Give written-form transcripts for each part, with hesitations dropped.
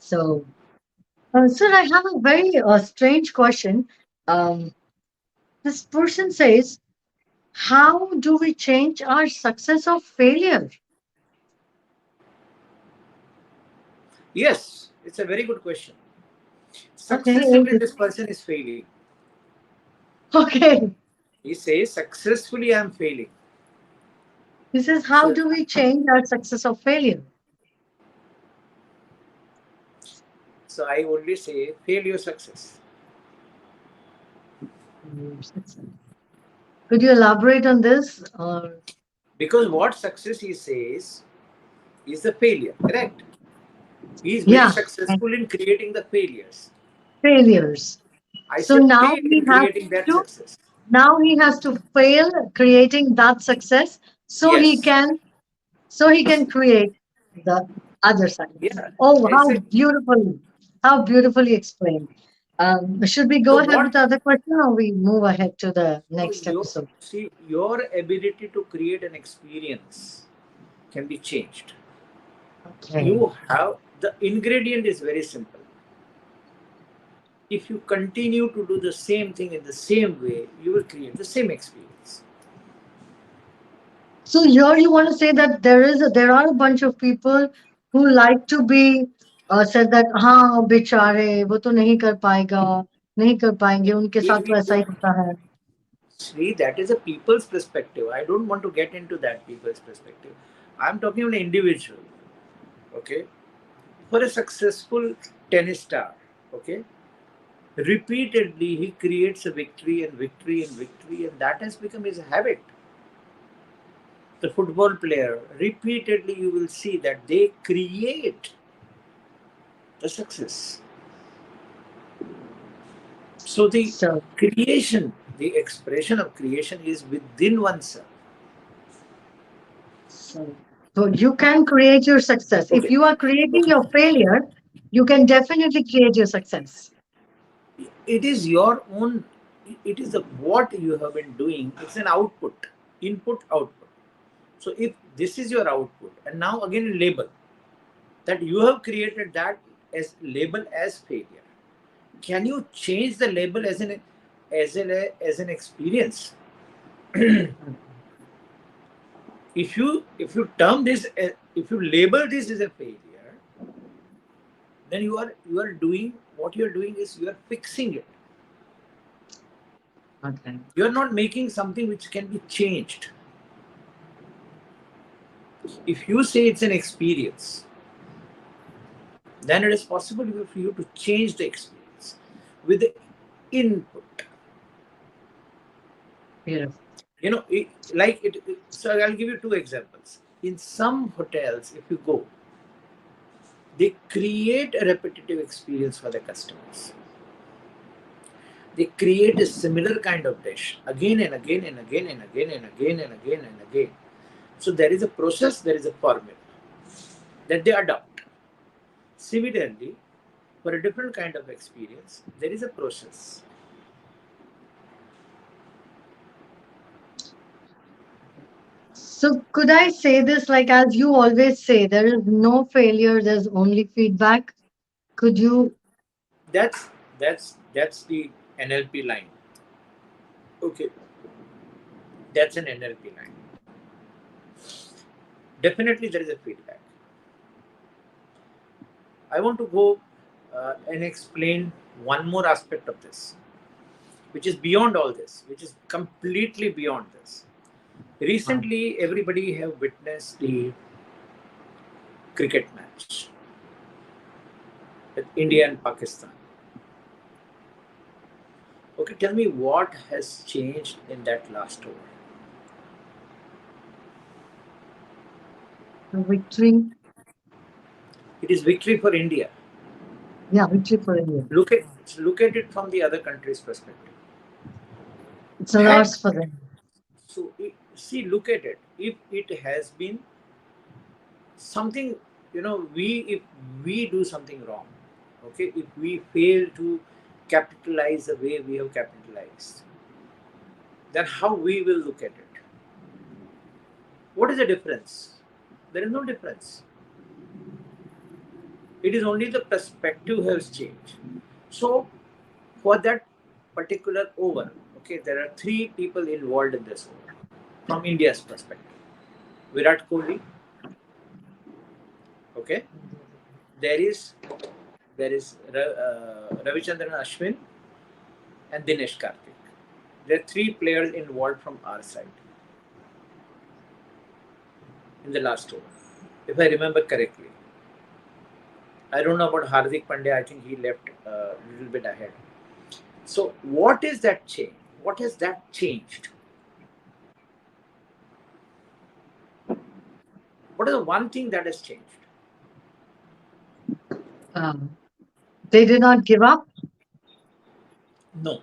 So, sir, I have a very strange question. Um, this person says, how do we change our success or failure? Yes, it's a very good question. Okay, Successively, this person is failing. okay. He says, successfully, I am failing. He says, how So, do we change our success or failure? so I only say, fail your success. Could you elaborate on this? Or Because what success he says is the failure, correct? He is very yeah, successful in creating the failures. failures. I So said now fail he in has creating that to success. fail creating that success so he Yes. can create the other side. Yeah. Oh, Exactly. how beautifully explained. Should we go So ahead what with the other question or we move ahead to the so next episode? your ability to create an experience can be changed. Okay. You have the ingredient is very simple. If you continue to do the same thing in the same way, you will create the same experience. So here you want to say that there are a bunch of people who like to be said that हाँ बेचारे वो तो नहीं कर पाएगा नहीं कर पाएंगे उनके साथ तो We ऐसा ही don't होता है. see that is a people's perspective. I don't want to get into that people's perspective. I'm talking about an individual. Okay, for a successful tennis star, okay, repeatedly he creates a victory and victory and victory, and that has become his habit. The football player, repeatedly you will see that they create the success. So the So creation, the expression of creation is within oneself. so so you can create your success. If Okay. you are creating your failure, you can definitely create your success. It is your own, it is the what you have been doing. It's an output, input, output. So if this is your output, and now again label that you have created that as label as failure, can you change the label as an experience? If you term this if you label this as a failure, then you are doing what you are doing is you are fixing it. Okay. You are not making something which can be changed. If you say it's an experience, then it is possible for you to change the experience with the input. Beautiful. So I'll give you two examples. In some hotels, if you go, they create a repetitive experience for the customers. They create a similar kind of dish again and again and again and again and again and again and again. So there is a process, there is a formula that they adopt. Similarly, for a different kind of experience, there is a process. So could I say this like as you always say, there is no failure, there's only feedback. Could you That's the NLP line. Okay, that's an NLP line. Definitely, there is a feedback. I want to go and explain one more aspect of this, which is beyond all this, which is completely beyond this. Recently, everybody have witnessed the cricket match with India and Pakistan. Okay, tell me what has changed in that last over. victory? It is victory for India. Yeah, victory for India. Look at it from the other country's perspective. It's a Had loss for them. see, look at it. If it has been something, we if we do something wrong, okay, if we fail to capitalize the way we have capitalized, then how we will look at it? What is the difference? There is no difference. It is only the perspective has changed. So for that particular over, okay, there are three people involved in this over from India's perspective. Virat Kohli, okay, there is Ravichandran Ashwin and Dinesh Karthik. There are three players involved from our side in the last over, if I remember correctly. I don't know about Hardik Pandya. I think he left a little bit ahead. So, what is that change? What has that changed? What is the one thing that has changed? Um, they did not give up. No.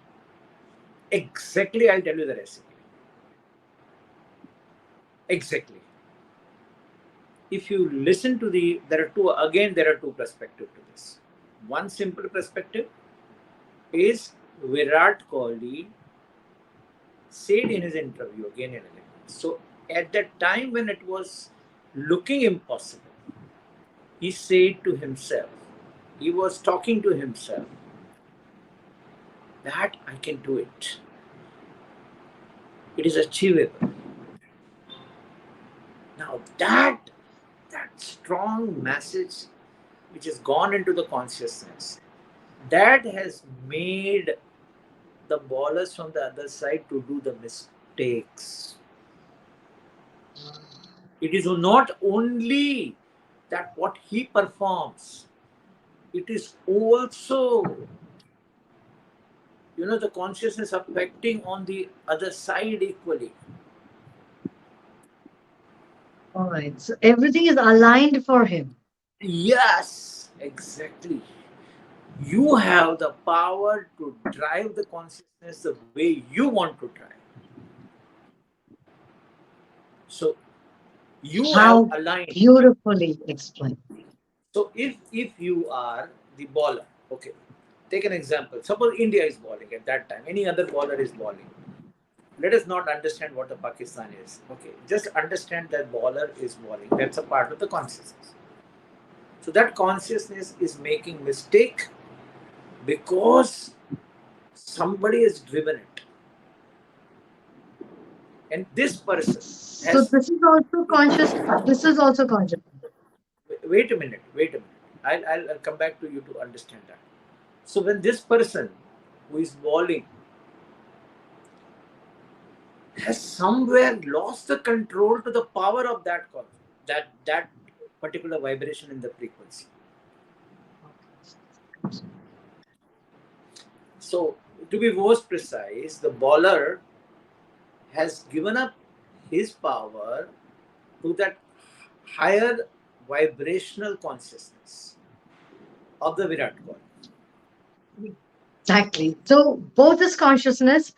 Exactly, I'll tell you the recipe. Exactly. If you listen to there are two perspectives to this. One simple perspective is Virat Kohli said in his interview again and again. So at that time when it was looking impossible, he said to himself, he was talking to himself, that I can do it. It is achievable. Now that strong message which has gone into the consciousness, that has made the ballers from the other side to do the mistakes. It is not only that what he performs, it is also the consciousness affecting on the other side equally. All right. So everything is aligned for him. Yes, exactly. You have the power to drive the consciousness the way you want to drive. So you have How aligned. beautifully explained. So if you are the bowler, okay, take an example. Suppose India is bowling at that time, any other bowler is bowling. Let us not understand what the Pakistan is. Okay, just understand that bowler is bowling. That's a part of the consciousness. So that consciousness is making mistake because somebody has driven it, and this person So has. this is also conscious. This is also conscious. Wait a minute. Wait a minute. I'll come back to you to understand that. So when this person who is bowling has somewhere lost the control to the power of that particular vibration in the frequency. So to be most precise, the bowler has given up his power to that higher vibrational consciousness of the Virat Kohli. Exactly. So both is consciousness.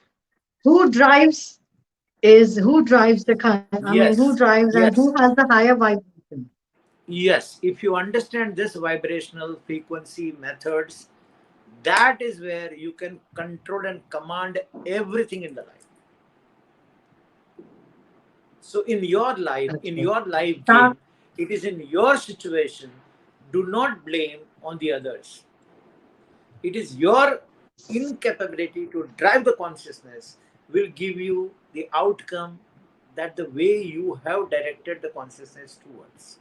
Who drives who drives the who Yes, drives and who yes, has the higher vibration. yes. If you understand this vibrational frequency methods, that is where you can control and command everything in the life. So in Okay. your life That, game, it is in your situation. Do not blame on the others. It is your incapability to drive the consciousness will give you the outcome that the way you have directed the consciousness towards.